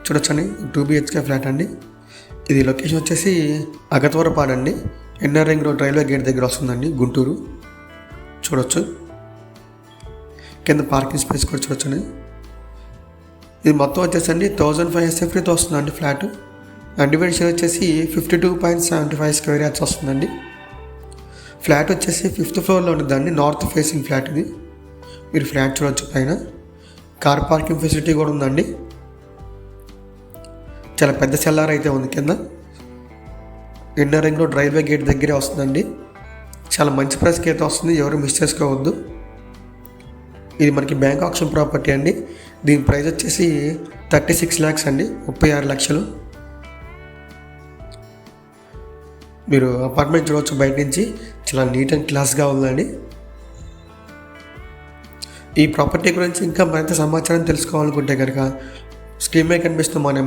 చూడొచ్చండి 2 BHK flat అండి. ఇది లొకేషన్ వచ్చేసి అగతవరపాడు అండి. NR ring road railway gate దగ్గర వస్తుందండి, గుంటూరు. చూడొచ్చు, కింద పార్కింగ్ స్పేస్ కూడా చూడొచ్చండి. ఇది మొత్తం వచ్చేసండి 1500 SFTతో వస్తుందండి ఫ్లాట్. అండ్ డివైడ్ షేర్ వచ్చేసి 52.75 స్క్వేర్ యార్డ్స్ వస్తుందండి. ఫ్లాట్ వచ్చేసి 5th ఫ్లోర్లో ఉంటుందండి, నార్త్ ఫేసింగ్ ఫ్లాట్ ఇది. మీరు ఫ్లాట్ చూడవచ్చు. పైన కార్ పార్కింగ్ ఫెసిలిటీ కూడా ఉందండి. చాలా పెద్ద సెల్లార్ అయితే ఉంది కింద. Inner ring road railway gate దగ్గరే వస్తుందండి. చాలా మంచి ప్రైస్కి అయితే వస్తుంది, ఎవరు మిస్ చేసుకోవద్దు. ఇది మనకి బ్యాంక్ ఆప్షన్ ప్రాపర్టీ అండి. దీని ప్రైస్ వచ్చేసి 36 lakhs అండి, 36 లక్షలు. మీరు అపార్ట్మెంట్ చూడవచ్చు బయట నుంచి, చాలా నీట్ అండ్ క్లాస్గా ఉందండి. ఈ ప్రాపర్టీ గురించి ఇంకా మరింత సమాచారం తెలుసుకోవాలనుకుంటే కనుక స్క్రీన్ మీద కనిపిస్తున్న మా నెంబర్